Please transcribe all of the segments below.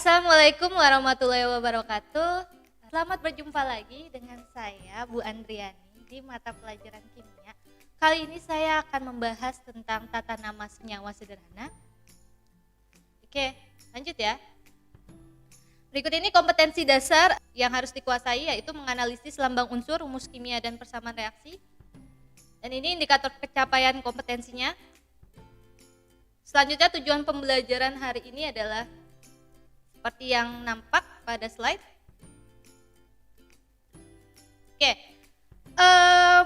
Assalamualaikum warahmatullahi wabarakatuh. Selamat berjumpa lagi dengan saya Bu Andriani di mata pelajaran kimia. Kali ini saya akan membahas tentang tata nama senyawa sederhana. Oke, lanjut ya. Berikut ini kompetensi dasar yang harus dikuasai, yaitu menganalisis lambang unsur, rumus kimia, dan persamaan reaksi. Dan ini indikator pencapaian kompetensinya. Selanjutnya tujuan pembelajaran hari ini adalah seperti yang nampak pada slide. Oke,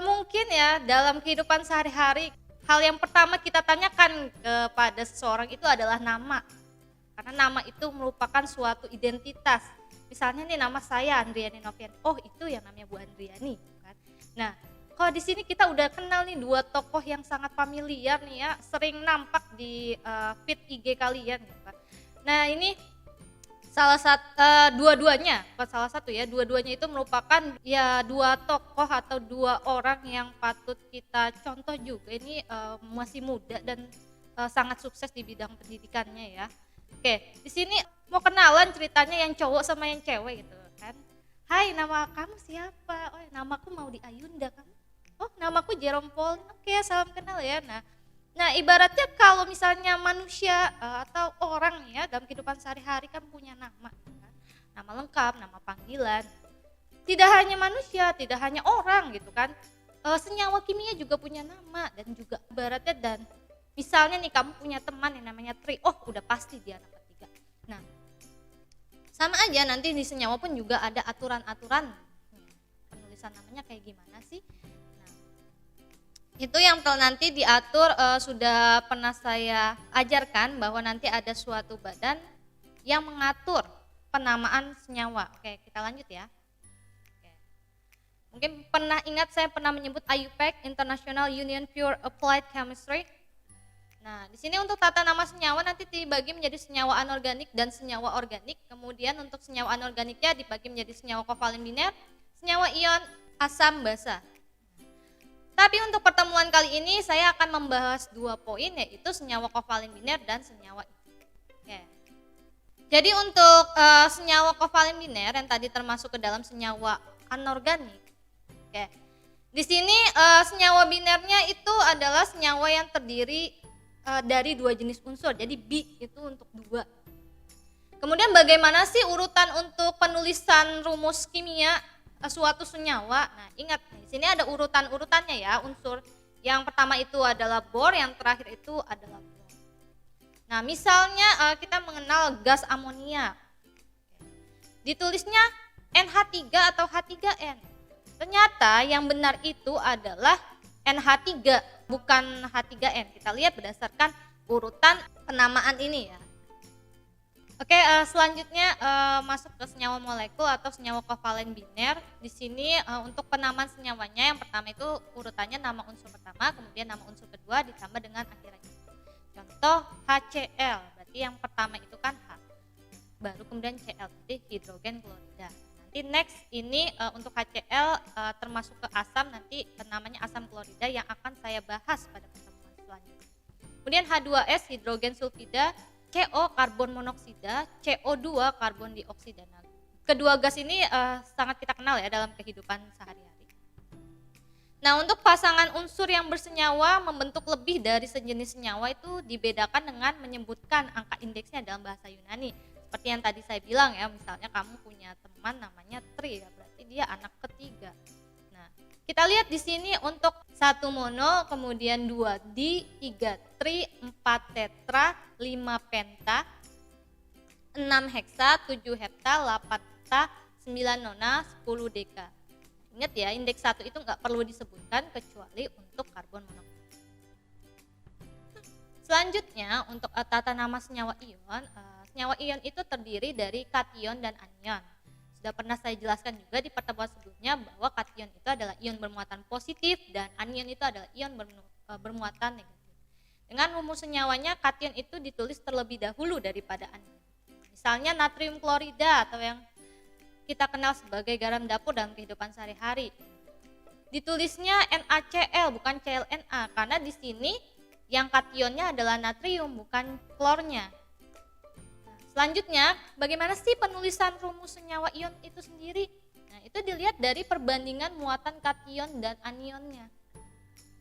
mungkin ya dalam kehidupan sehari-hari hal yang pertama kita tanyakan kepada seseorang itu adalah nama. Karena nama itu merupakan suatu identitas. Misalnya nih nama saya Andriani Novian. Oh, itu yang namanya Bu Andriani, kan. Nah, kalau di sini kita udah kenal nih dua tokoh yang sangat familiar nih ya, sering nampak di feed IG kalian gitu kan. Nah, ini salah satu dua-duanya, bukan salah satu ya, dua-duanya itu merupakan ya dua tokoh atau dua orang yang patut kita contoh juga. Ini masih muda dan sangat sukses di bidang pendidikannya ya. Oke, di sini mau kenalan ceritanya yang cowok sama yang cewek gitu kan. Hai, nama kamu siapa? Oh, namaku Maudi Ayunda. Kamu? Oh, namaku Jerome Paul. Oke, salam kenal ya. Nah, ibaratnya kalau misalnya manusia atau orang ya dalam kehidupan sehari-hari kan punya nama, kan? Nama lengkap, nama panggilan. Tidak hanya manusia, tidak hanya orang gitu kan. Senyawa kimia juga punya nama dan juga ibaratnya, dan misalnya nih kamu punya teman yang namanya Tri, oh udah pasti dia anak ketiga. Nah, sama aja nanti di senyawa pun juga ada aturan-aturan penulisan namanya kayak gimana sih. Itu yang nanti diatur, sudah pernah saya ajarkan bahwa nanti ada suatu badan yang mengatur penamaan senyawa. Oke, kita lanjut ya. Oke. Mungkin pernah ingat saya pernah menyebut IUPAC, International Union Pure Applied Chemistry. Nah, di sini untuk tata nama senyawa nanti dibagi menjadi senyawa anorganik dan senyawa organik. Kemudian untuk senyawa anorganiknya dibagi menjadi senyawa kovalen biner, senyawa ion, asam basa. Tapi untuk pertemuan kali ini saya akan membahas dua poin, yaitu senyawa kovalen biner dan senyawa ion. Oke. Jadi untuk senyawa kovalen biner yang tadi termasuk ke dalam senyawa anorganik. Oke. Di sini senyawa binernya itu adalah senyawa yang terdiri dari dua jenis unsur. Jadi bi itu untuk dua. Kemudian bagaimana sih urutan untuk penulisan rumus kimia suatu senyawa? Nah, ingat di sini ada urutan-urutannya ya, unsur. Yang pertama itu adalah bor, yang terakhir itu adalah brom. Nah, misalnya kita mengenal gas amonia. Ditulisnya NH3 atau H3N. Ternyata yang benar itu adalah NH3, bukan H3N. Kita lihat berdasarkan urutan penamaan ini ya. Oke, selanjutnya masuk ke senyawa molekul atau senyawa kovalen biner. Di sini untuk penamaan senyawanya yang pertama itu urutannya nama unsur pertama, kemudian nama unsur kedua ditambah dengan akhirannya. Contoh HCl, berarti yang pertama itu kan H. Baru kemudian Cl, berarti hidrogen klorida. Nanti next ini untuk HCl termasuk ke asam, nanti namanya asam klorida yang akan saya bahas pada pertemuan selanjutnya. Kemudian H2S hidrogen sulfida, CO karbon monoksida, CO2 karbon dioksida. Nah, kedua gas ini sangat kita kenal ya dalam kehidupan sehari-hari. Nah, untuk pasangan unsur yang bersenyawa membentuk lebih dari sejenis senyawa itu dibedakan dengan menyebutkan angka indeksnya dalam bahasa Yunani. Seperti yang tadi saya bilang ya, misalnya kamu punya teman namanya Tri, ya berarti dia anak ketiga. Nah, kita lihat di sini untuk 1 mono, kemudian 2 di, 3 tri, 4 tetra, 5 penta, 6 heksa, 7 hepta, 8 okta, 9 nona, 10 deka. Ingat ya, indeks 1 itu nggak perlu disebutkan kecuali untuk karbon monoksida. Selanjutnya untuk tata nama senyawa ion, senyawa ion itu terdiri dari kation dan anion. Sudah pernah saya jelaskan juga di pertemuan sebelumnya bahwa kation itu adalah ion bermuatan positif dan anion itu adalah ion bermuatan negatif. Dengan rumus senyawanya, kation itu ditulis terlebih dahulu daripada anion. Misalnya natrium klorida atau yang kita kenal sebagai garam dapur dalam kehidupan sehari-hari. Ditulisnya NaCl bukan ClNa karena di sini yang kationnya adalah natrium bukan klornya. Selanjutnya, bagaimana sih penulisan rumus senyawa ion itu sendiri? Nah, itu dilihat dari perbandingan muatan kation dan anionnya.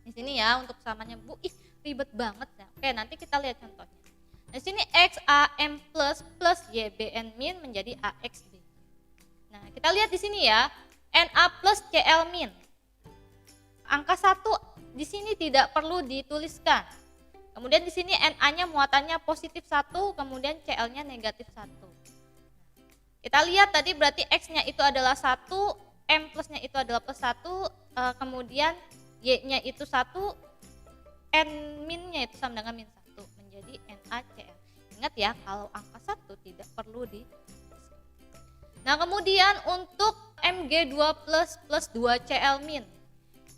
Di sini ya untuk samanya, Bu, ribet banget ya. Oke, nanti kita lihat contohnya. Di sini XAM plus YBN min menjadi AXB. Nah, kita lihat di sini ya, Na plus Cl min. Angka 1 di sini tidak perlu dituliskan. Kemudian di sini Na-nya muatannya positif 1, kemudian Cl-nya negatif 1. Kita lihat tadi berarti X-nya itu adalah 1, M plusnya itu adalah plus 1, kemudian Y-nya itu 1, N-nya itu sama dengan min 1, menjadi NaCl. Ingat ya, kalau angka 1 tidak perlu di. Nah, kemudian untuk Mg2 plus 2Cl min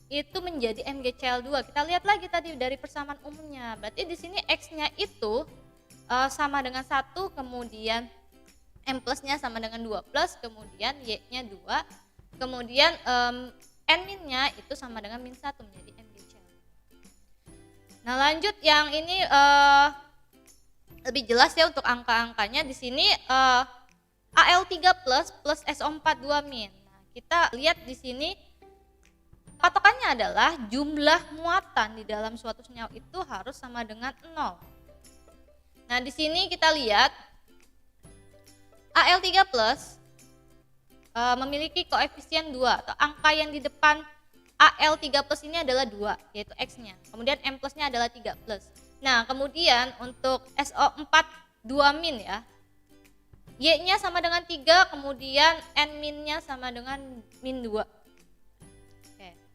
itu menjadi MgCl2. Kita lihat lagi tadi dari persamaan umumnya. Berarti di sini X-nya itu sama dengan 1, kemudian M plusnya sama dengan 2 plus, kemudian Y-nya 2, kemudian N-nya itu sama dengan min 1 menjadi MgCl. Nah, lanjut yang ini lebih jelas ya untuk angka-angkanya. Di sini Al3 plus SO42 min. Nah, kita lihat di sini patokannya adalah jumlah muatan di dalam suatu senyawa itu harus sama dengan 0. Nah, di sini kita lihat Al3 plus memiliki koefisien 2 atau angka yang di depan Al3 plus ini adalah 2, yaitu X-nya. Kemudian M plusnya adalah 3 plus. Nah, kemudian untuk SO42 min ya, Y-nya sama dengan 3, kemudian N-nya sama dengan min 2.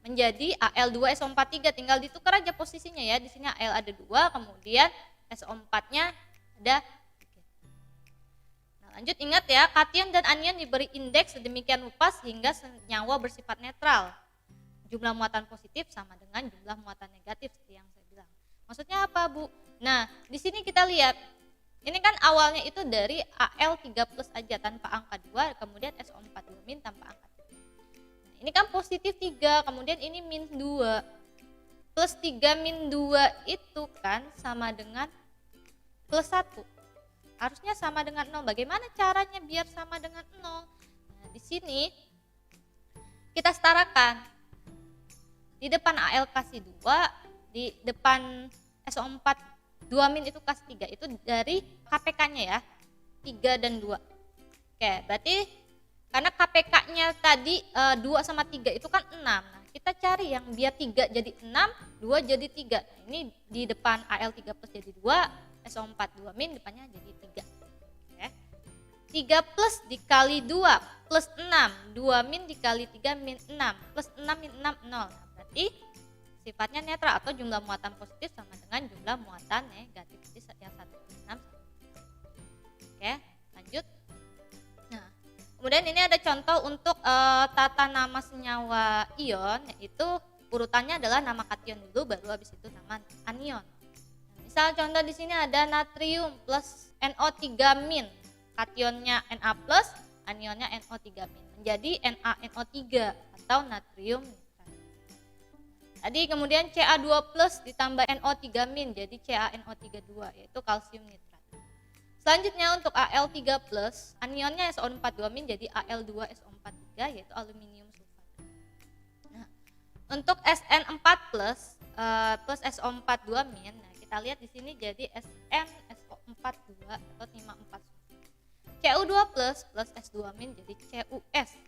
Menjadi Al2SO43, tinggal ditukar aja posisinya ya. Di sini Al ada 2, kemudian SO4-nya ada 3. Nah, lanjut ingat ya, kation dan anion diberi indeks sedemikian rupa sehingga senyawa bersifat netral. Jumlah muatan positif sama dengan jumlah muatan negatif seperti yang saya bilang. Maksudnya apa, Bu? Nah, di sini kita lihat. Ini kan awalnya itu dari Al3 plus aja tanpa angka 2, kemudian SO42 min tanpa angka 3. Ini kan positif 3, kemudian ini min 2. Plus 3 min 2 itu kan sama dengan plus 1. Harusnya sama dengan 0. Bagaimana caranya biar sama dengan 0? Nah, di sini kita setarakan. Di depan Al kasih 2, di depan SO4 2 min itu kasih 3. Itu dari KPK-nya ya, 3 dan 2. Oke, berarti karena KPK-nya tadi 2 sama 3 itu kan 6. Nah, kita cari yang biar 3 jadi 6, 2 jadi 3. Nah, ini di depan Al3 plus jadi 2, SO4 2 min depannya jadi 3. Oke. 3 plus dikali 2 plus 6, 2 min dikali 3 min 6, plus 6 min 6 0. Nah, berarti sifatnya netral atau jumlah muatan positif sama dengan jumlah muatan negatif. Jadi yang 1 plus 6. Oke, lanjut. Nah, kemudian ini ada contoh untuk tata nama senyawa ion, yaitu urutannya adalah nama kation dulu, baru habis itu nama anion. Nah, misal contoh di sini ada natrium plus NO3 min, kationnya Na plus, anionnya NO3 min, menjadi NaNO3 atau natrium. Tadi kemudian Ca2 plus ditambah NO3 min jadi CaNO32 yaitu kalsium nitrat. Selanjutnya untuk Al3 plus anionnya SO42 min jadi Al2SO43 yaitu aluminium sulfat. Nah, untuk SN4 plus SO42 min, nah kita lihat di sini jadi SnSO42 atau timah 4 sulfat. Cu2 plus S2 min jadi CuS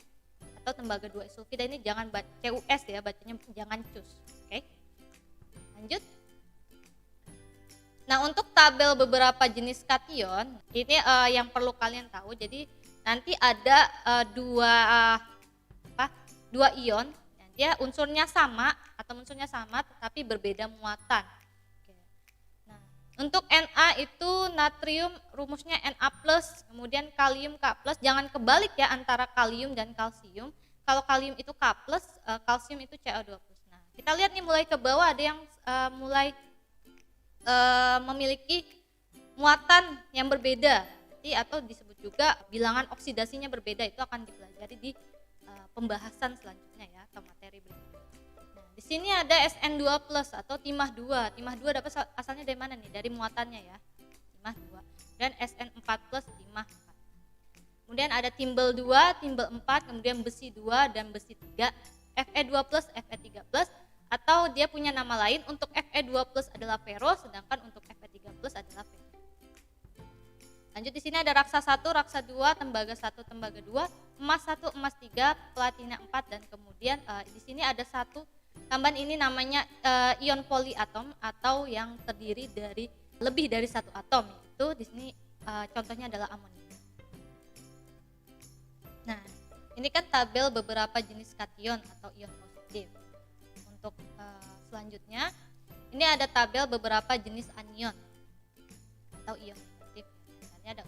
atau tembaga 2 sulfida. Ini jangan CuS ya, bacanya jangan cus. Oke. Lanjut. Nah, untuk tabel beberapa jenis kation ini yang perlu kalian tahu. Jadi nanti ada dua ion, dia unsurnya sama tetapi berbeda muatan. Oke. Nah, untuk Na itu natrium rumusnya Na plus, kemudian kalium K plus. Jangan kebalik ya antara kalium dan kalsium. Kalau kalium itu K plus, kalsium itu Ca2 plus. Nah, kita lihat nih mulai ke bawah ada yang mulai memiliki muatan yang berbeda, atau disebut juga bilangan oksidasinya berbeda. Itu akan dipelajari di pembahasan selanjutnya ya, atau materi berikutnya. Nah, di sini ada Sn2 plus atau timah 2. Timah 2 dapat asalnya dari mana nih? Dari muatannya ya. Timah 2. kemudian SN4 plus 5. Kemudian ada timbel 2, timbel 4, kemudian besi 2 dan besi 3, Fe2 plus, Fe3 plus, atau dia punya nama lain, untuk Fe2 plus adalah fero, sedangkan untuk Fe3 plus adalah fero. Lanjut di sini ada raksa 1, raksa 2, tembaga 1, tembaga 2, emas 1, emas 3, platina 4, dan kemudian di sini ada satu tambahan, ini namanya ion poliatom atau yang terdiri dari lebih dari satu atom, yaitu di sini contohnya adalah amonia. Nah, ini kan tabel beberapa jenis kation atau ion positif. Untuk selanjutnya, ini ada tabel beberapa jenis anion atau ion negatif. Misalnya ada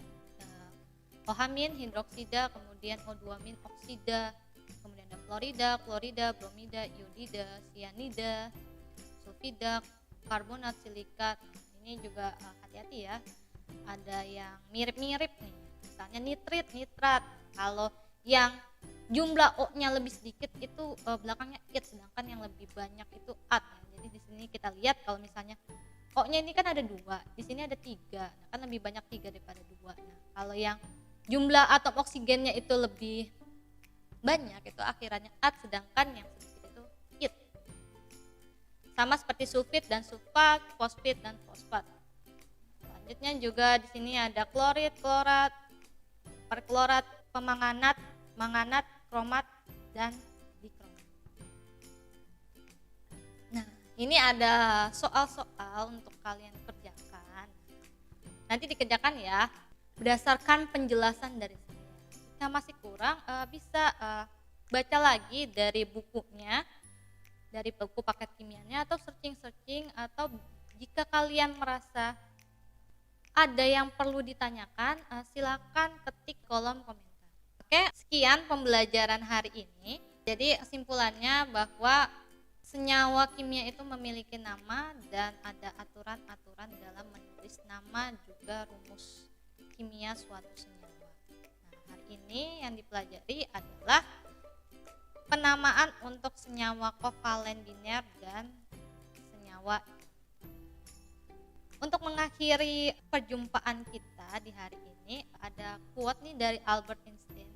OH-, hidroksida, kemudian O2- oksida, kemudian ada fluorida, klorida, bromida, iodida, sianida, sulfida, karbonat, silikat. Ini juga hati-hati ya. Ada yang mirip-mirip nih. Misalnya nitrit, nitrat. Kalau yang jumlah O-nya lebih sedikit itu belakangnya it, sedangkan yang lebih banyak itu at ya. Jadi di sini kita lihat kalau misalnya O-nya ini kan ada 2, di sini ada 3. Nah, kan lebih banyak 3 daripada 2. Nah, kalau yang jumlah atom oksigennya itu lebih banyak itu akhirannya at, sedangkan yang sedikit itu it. Sama seperti sulfit dan sulfat, fosfit dan fosfat. Selanjutnya juga di sini ada klorid, klorat, perklorat, pemanganat, manganat, kromat, dan dikromat. Nah, ini ada soal-soal untuk kalian kerjakan. Nanti dikerjakan ya, berdasarkan penjelasan dari saya. Jika masih kurang, bisa baca lagi dari bukunya, dari buku paket kimianya, atau searching-searching, atau jika kalian merasa ada yang perlu ditanyakan, silakan ketik kolom komentar. Oke, sekian pembelajaran hari ini. Jadi kesimpulannya bahwa senyawa kimia itu memiliki nama dan ada aturan-aturan dalam menulis nama juga rumus kimia suatu senyawa. Nah, hari ini yang dipelajari adalah penamaan untuk senyawa kovalen biner dan senyawa. Untuk mengakhiri perjumpaan kita di hari ini, ada quote nih dari Albert Einstein.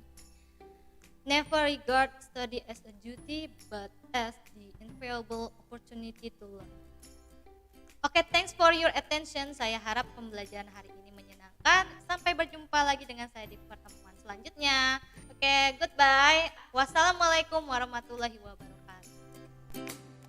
Never regard study as a duty, but as the invaluable opportunity to learn. Oke, thanks for your attention. Saya harap pembelajaran hari ini menyenangkan. Sampai berjumpa lagi dengan saya di pertemuan selanjutnya. Oke, goodbye. Wassalamualaikum warahmatullahi wabarakatuh.